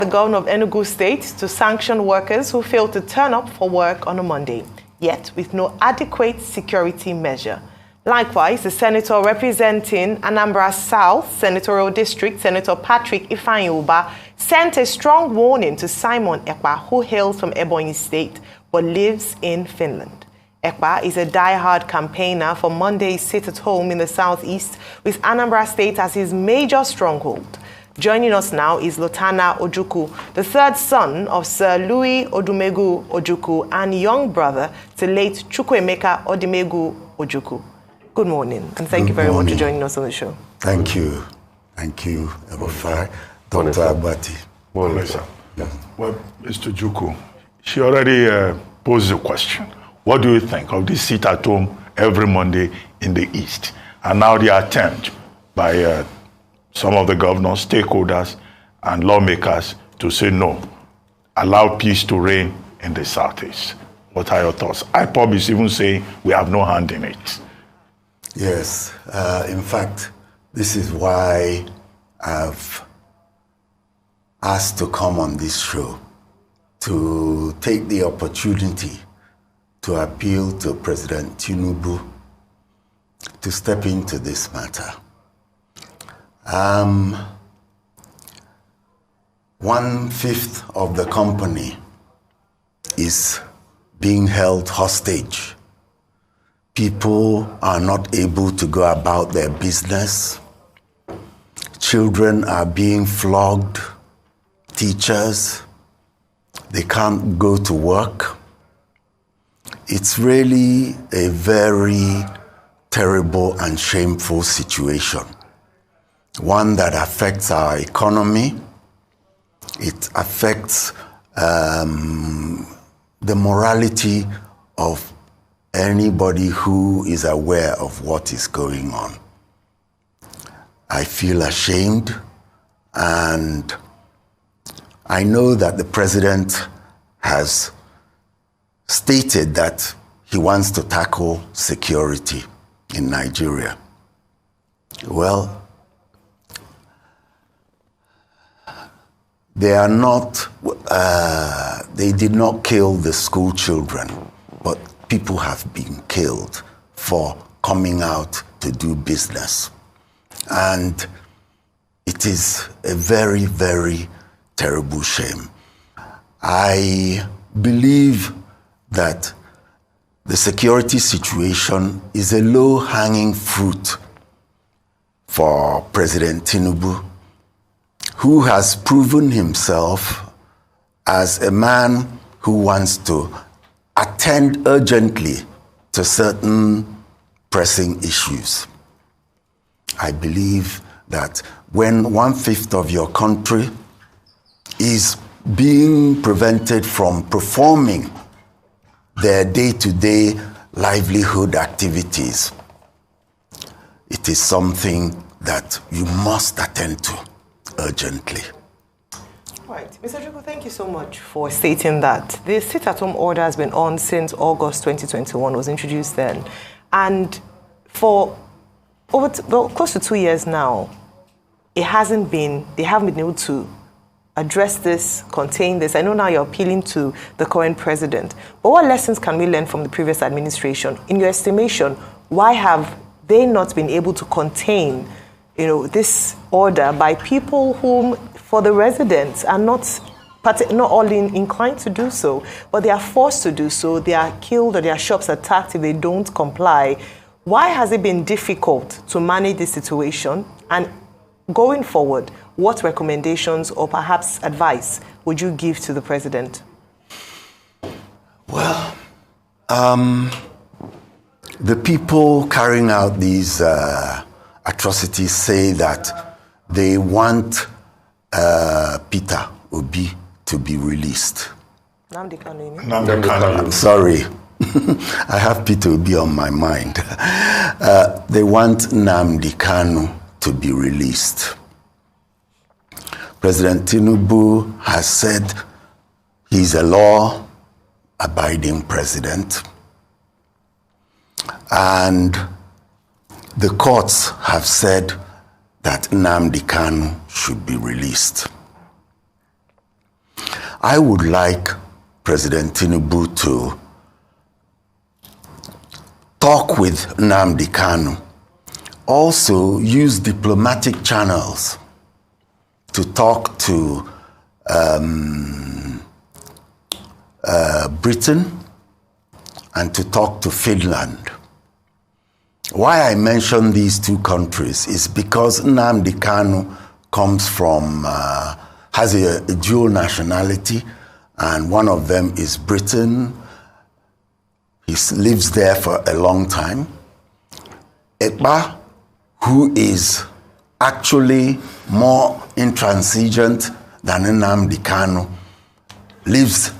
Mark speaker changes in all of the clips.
Speaker 1: The governor of Enugu State to sanction workers who failed to turn up for work on a Monday, yet with no adequate security measure. Likewise, the senator representing Anambra South Senatorial District, Senator Patrick Ifeanyi sent a strong warning to Simon Ekpa, who hails from Ebonyi State but lives in Finland. Ekpa is a die-hard campaigner for Monday's sit-at-home in the southeast, with Anambra State as his major stronghold. Joining us now is Lotana Ojukwu, the third son of Sir Louis Odumegu Ojukwu and young brother to late Chukwuemeka Odumegu Ojukwu. Good morning, and thank you very much for joining us on the show.
Speaker 2: Thank you. Thank you, Ebofai, Dr. Abati.
Speaker 3: Well, sir. Yeah. Well, Mr. Ojukwu, she already posed a question. What do you think of this sit-at-home every Monday in the East? And now the attempt by some of the governors, stakeholders, and lawmakers to say no, allow peace to reign in the Southeast. What are your thoughts? IPOB is even saying we have no hand in it.
Speaker 2: Yes, in fact, this is why I've asked to come on this show, to take the opportunity to appeal to President Tinubu to step into this matter. 1/5 of the company is being held hostage. People are not able to go about their business. Children are being flogged. Teachers, they can't go to work. It's really a very terrible and shameful situation. One that affects our economy. It affects the morality of anybody who is aware of what is going on. I feel ashamed, and I know that the president has stated that he wants to tackle security in Nigeria. Well, they did not kill the school children, but people have been killed for coming out to do business. And it is a very, very terrible shame. I believe that the security situation is a low-hanging fruit for President Tinubu, who has proven himself as a man who wants to attend urgently to certain pressing issues. I believe that when 1/5 of your country is being prevented from performing their day-to-day livelihood activities, it is something that you must attend to urgently.
Speaker 1: Right. Mr. Ojukwu, thank you so much for stating that. The sit-at-home order has been on since August 2021, was introduced then. And for close to 2 years now, they haven't been able to address this, contain this. I know now you're appealing to the current president. But what lessons can we learn from the previous administration? In your estimation, why have they not been able to contain this order by people whom, for the residents, are not all inclined to do so, but they are forced to do so? They are killed or their shops attacked if they don't comply. Why has it been difficult to manage this situation? And going forward, what recommendations or perhaps advice would you give to the president?
Speaker 2: Well, the people carrying out these atrocities say that they want Peter Obi to be released.
Speaker 1: Nnamdi Kanu.
Speaker 3: Nnamdi Kanu.
Speaker 2: I'm sorry. I have Peter Obi on my mind. They want Nnamdi Kanu to be released. President Tinubu has said he's a law-abiding president. And the courts have said that Nnamdi Kanu should be released. I would like President Tinubu to talk with Nnamdi Kanu. Also use diplomatic channels to talk to Britain and to talk to Finland. Why I mention these two countries is because Nnamdi Kanu comes from, has a dual nationality, and one of them is Britain. He lives there for a long time. Ekpa, who is actually more intransigent than Nnamdi Kanu, lives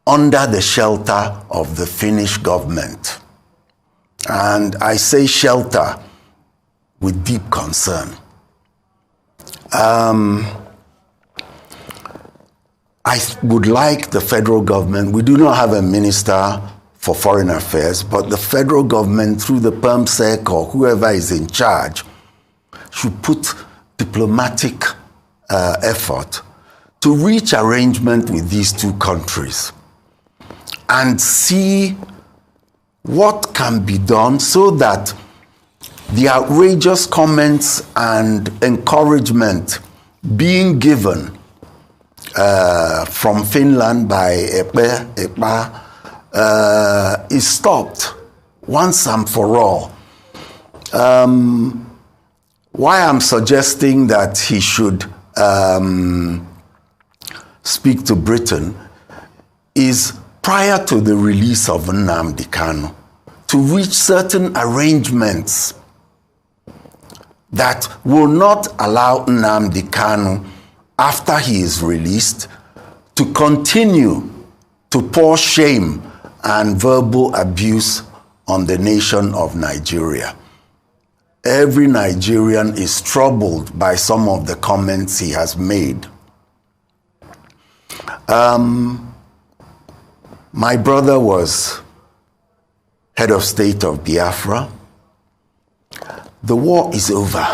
Speaker 2: under the shelter of the Finnish government. And I say shelter with deep concern. I would like the federal government, we do not have a minister for foreign affairs, but the federal government through the PERMSEC or whoever is in charge should put diplomatic effort to reach arrangement with these two countries and see what can be done so that the outrageous comments and encouragement being given from Finland by Ekpa is stopped once and for all. Why I'm suggesting that he should speak to Britain is prior to the release of Nnamdi Kanu, to reach certain arrangements that will not allow Nnamdi Kanu, after he is released, to continue to pour shame and verbal abuse on the nation of Nigeria. Every Nigerian is troubled by some of the comments he has made. My brother was head of state of Biafra. The war is over.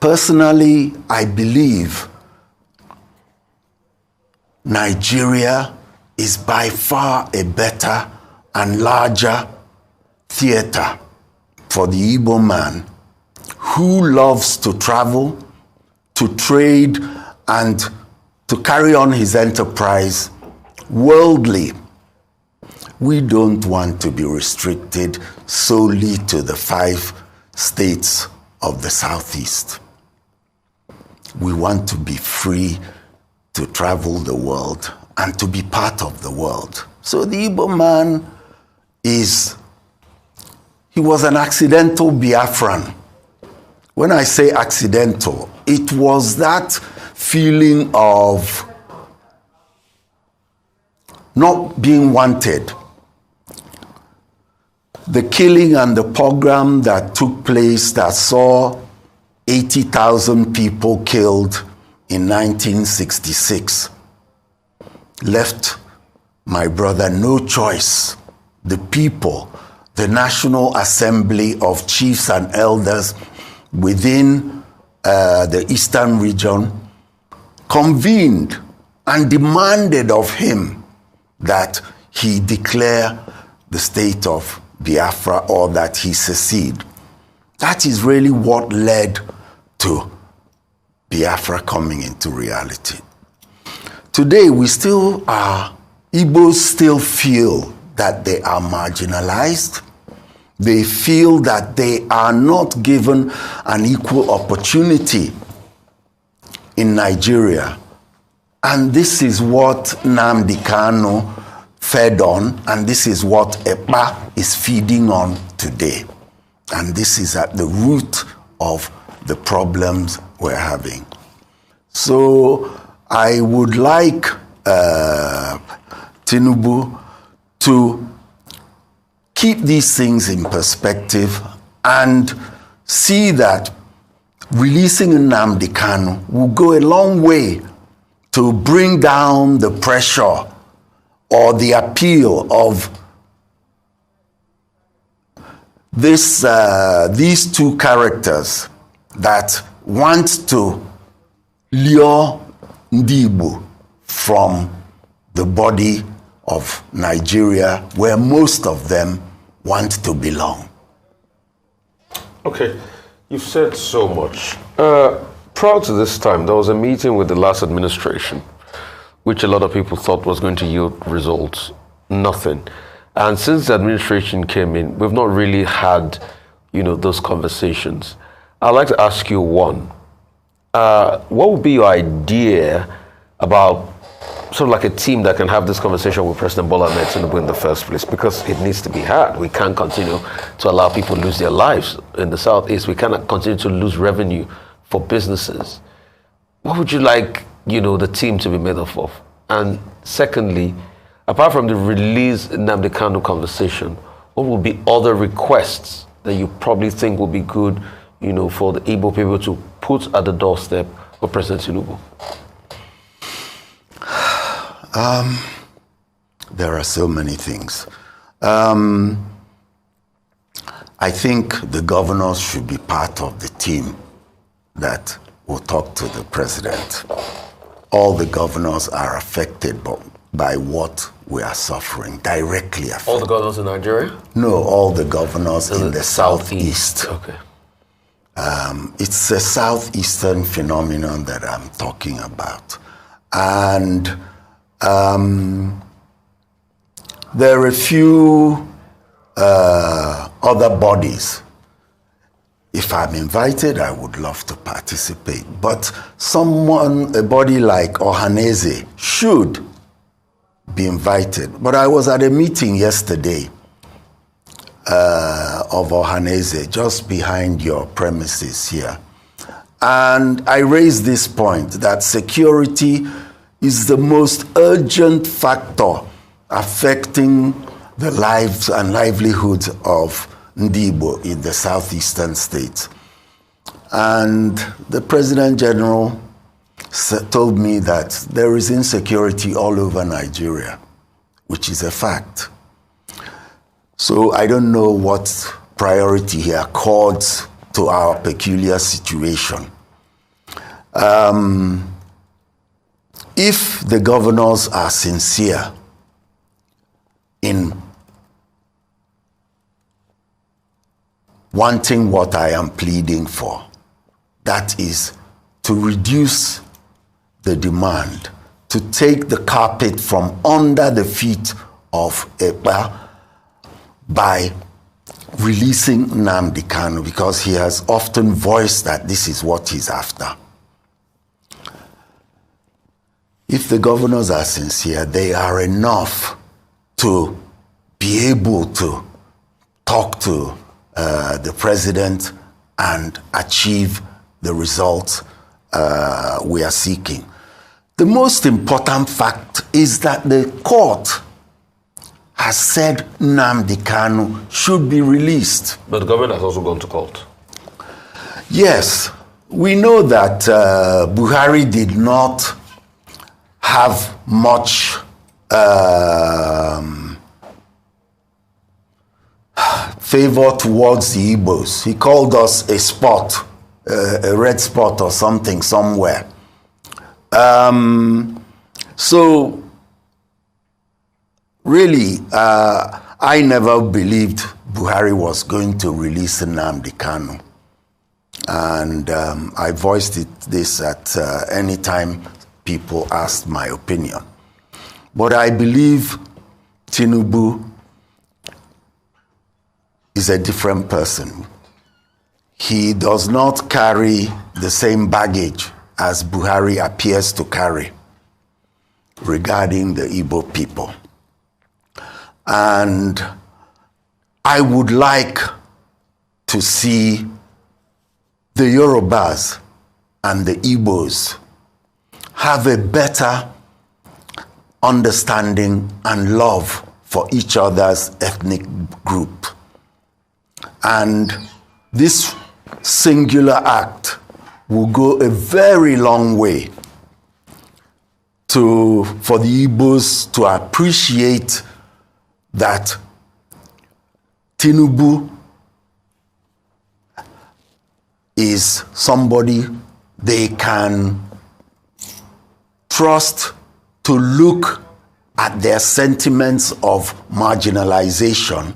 Speaker 2: Personally, I believe Nigeria is by far a better and larger theater for the Igbo man who loves to travel, to trade, and to carry on his enterprise worldly. We don't want to be restricted solely to the 5 states of the Southeast. We want to be free to travel the world and to be part of the world. So the Igbo man he was an accidental Biafran. When I say accidental, it was that feeling of not being wanted. The killing and the pogrom that took place that saw 80,000 people killed in 1966 left my brother no choice. The people, the National Assembly of Chiefs and Elders within the Eastern region convened and demanded of him that he declare the state of Biafra or that he secede. That is really what led to Biafra coming into reality. Today, Igbos still feel that they are marginalized. They feel that they are not given an equal opportunity in Nigeria. And this is what Nnamdi Kanu fed on, and this is what Ekpa is feeding on today. And this is at the root of the problems we're having. So I would like Tinubu to keep these things in perspective and see that releasing Nnamdi Kanu will go a long way to bring down the pressure or the appeal of these two characters that want to lure Ndi Igbo from the body of Nigeria where most of them want to belong.
Speaker 4: Okay, you've said so much. Prior to this time, there was a meeting with the last administration, which a lot of people thought was going to yield results. Nothing. And since the administration came in, we've not really had, those conversations. I'd like to ask you one. What would be your idea about sort of like a team that can have this conversation with President Bola Ahmed Tinubu in the first place? Because it needs to be had. We can't continue to allow people to lose their lives in the Southeast. We cannot continue to lose revenue for businesses. What would you like, the team to be made up of? And secondly, apart from the release Nnamdi Kanu conversation, what will be other requests that you probably think will be good, for the Igbo people to put at the doorstep of President Tinubu?
Speaker 2: There are so many things. I think the governors should be part of the team that will talk to the president. All the governors are affected by what we are suffering, directly affected.
Speaker 4: All the governors in Nigeria?
Speaker 2: No, all the governors in the southeast.
Speaker 4: Okay.
Speaker 2: It's a southeastern phenomenon that I'm talking about. And there are a few other bodies. If I'm invited, I would love to participate. But a body like Ohaneze should be invited. But I was at a meeting yesterday of Ohaneze, just behind your premises here. And I raised this point that security is the most urgent factor affecting the lives and livelihoods of Ndi Igbo in the southeastern states. And the President General told me that there is insecurity all over Nigeria, which is a fact. So I don't know what priority he accords to our peculiar situation. If the governors are sincere in wanting what I am pleading for, that is to reduce the demand, to take the carpet from under the feet of EPA by releasing Nnamdi Kanu, because he has often voiced that this is what he's after. If the governors are sincere, they are enough to be able to talk to the president and achieve the results we are seeking. The most important fact is that the court has said Nnamdi Kanu should be released.
Speaker 4: But the government has also gone to court.
Speaker 2: Yes, we know that Buhari did not have much favor towards the Igbos. He called us a spot, a red spot or something somewhere. So really, I never believed Buhari was going to release Nnamdi Kanu. And I voiced this at any time people asked my opinion. But I believe Tinubu is a different person. He does not carry the same baggage as Buhari appears to carry regarding the Igbo people. And I would like to see the Yorubas and the Igbos have a better understanding and love for each other's ethnic group. And this singular act will go a very long way for the Igbos to appreciate that Tinubu is somebody they can trust to look at their sentiments of marginalization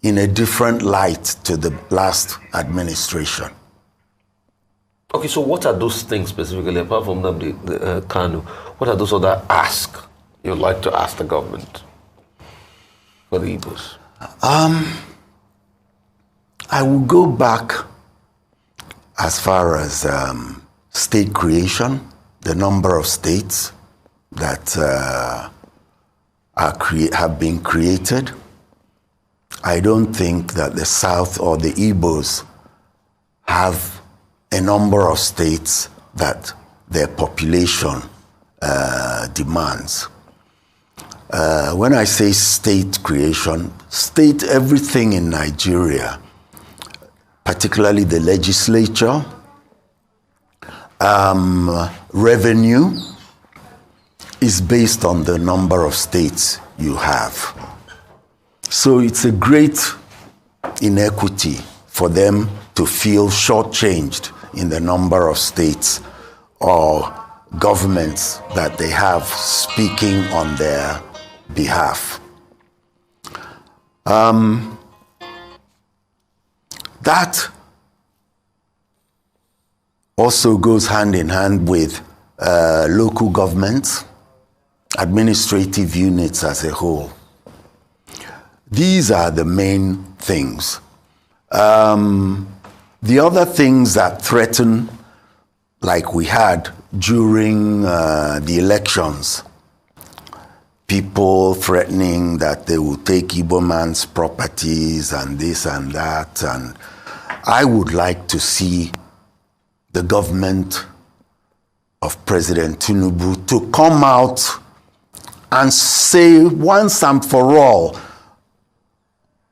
Speaker 2: in a different light to the last administration.
Speaker 4: Okay, so what are those things specifically, apart from the Kanu, what are those other asks you'd like to ask the government for the Igbos?
Speaker 2: I will go back as far as state creation, the number of states that have been created. I don't think that the South or the Igbos have a number of states that their population demands. When I say state creation, state everything in Nigeria, particularly the legislature, revenue is based on the number of states you have. So it's a great inequity for them to feel shortchanged in the number of states or governments that they have speaking on their behalf. That also goes hand in hand with local governments, administrative units as a whole. These are the main things. The other things that threaten, like we had during the elections, people threatening that they will take Igbo man's properties and this and that. And I would like to see the government of President Tinubu to come out and say once and for all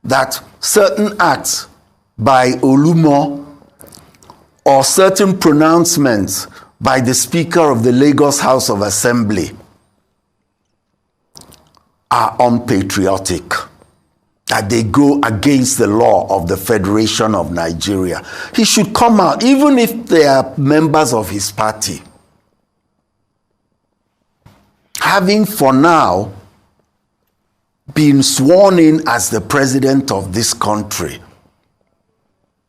Speaker 2: that certain acts by Olumo or certain pronouncements by the Speaker of the Lagos House of Assembly are unpatriotic, that they go against the law of the Federation of Nigeria. He should come out, even if they are members of his party. Having for now been sworn in as the president of this country,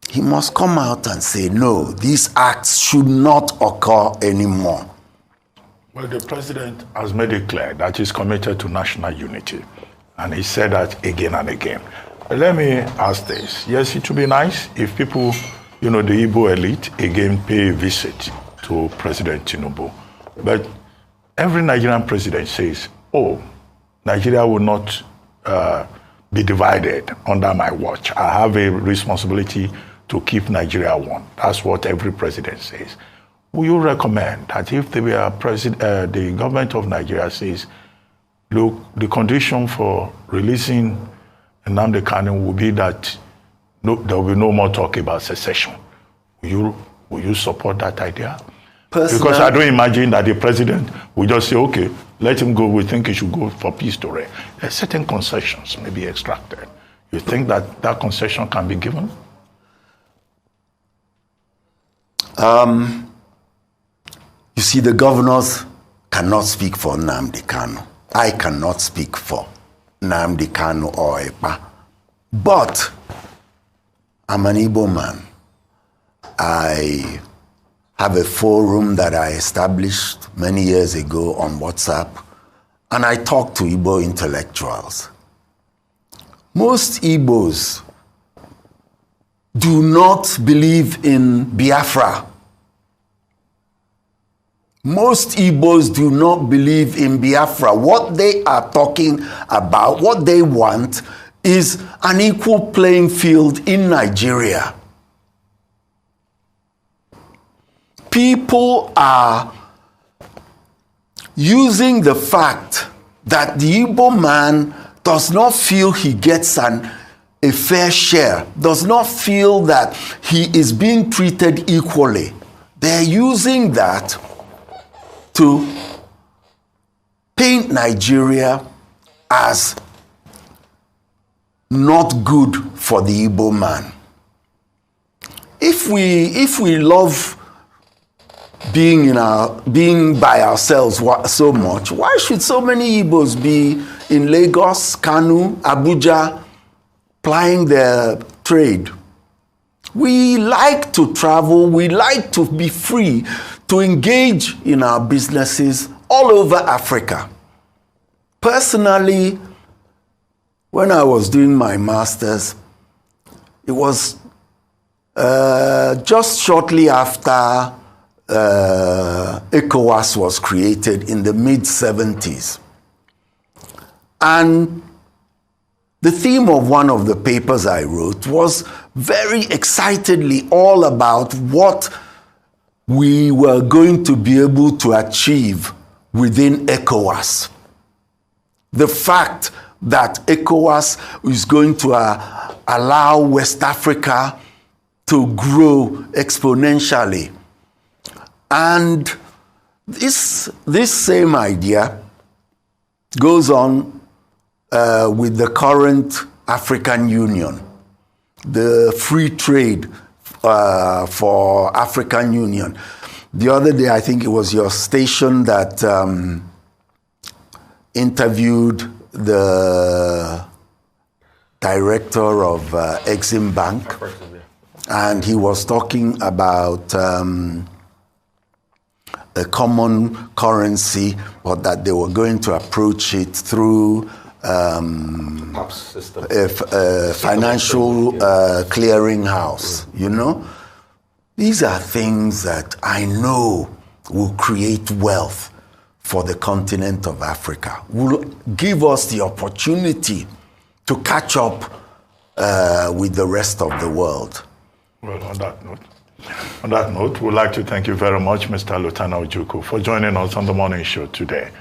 Speaker 2: he must come out and say, no, these acts should not occur anymore.
Speaker 3: Well, the president has made it clear that he's committed to national unity, and he said that again and again. But let me ask this. Yes, it would be nice if people, the Igbo elite, again pay a visit to President Tinubu. But every Nigerian president says, oh, Nigeria will not be divided under my watch. I have a responsibility to keep Nigeria one. That's what every president says. Will you recommend that if the government of Nigeria says, look, the condition for releasing Nnamdi Kanu will be that there will be no more talk about secession? Will you support that idea? Personally, because I don't imagine that the president will just say, okay, let him go, we think he should go for peace to reign. There are certain concessions may be extracted. You think that that concession can be given?
Speaker 2: You see, the governors cannot speak for Nnamdi Kanu. I cannot speak for Nnamdi Kanu or EPA. But I'm an Igbo man. I have a forum that I established many years ago on WhatsApp, and I talk to Igbo intellectuals. Most Igbos do not believe in Biafra. Most Igbos do not believe in Biafra. What they are talking about, what they want, is an equal playing field in Nigeria. People are using the fact that the Igbo man does not feel he gets a fair share, does not feel that he is being treated equally. They're using that to paint Nigeria as not good for the Igbo man. If we love being by ourselves so much, why should so many Igbos be in Lagos, Kanu, Abuja, plying their trade? We like to travel, we like to be free to engage in our businesses all over Africa. Personally, when I was doing my master's, it was just shortly after ECOWAS was created in the mid-70s. And the theme of one of the papers I wrote was very excitedly all about what we were going to be able to achieve within ECOWAS. The fact that ECOWAS is going to allow West Africa to grow exponentially. And this same idea goes on with the current African Union, the free trade for African Union. The other day, I think it was your station that interviewed the director of Exim Bank, and he was talking about a common currency, but that they were going to approach it through a financial clearinghouse, you know? These are things that I know will create wealth for the continent of Africa, will give us the opportunity to catch up with the rest of the world.
Speaker 3: Well, on that note, we'd like to thank you very much, Mr. Lutana Ojukwu, for joining us on the morning show today.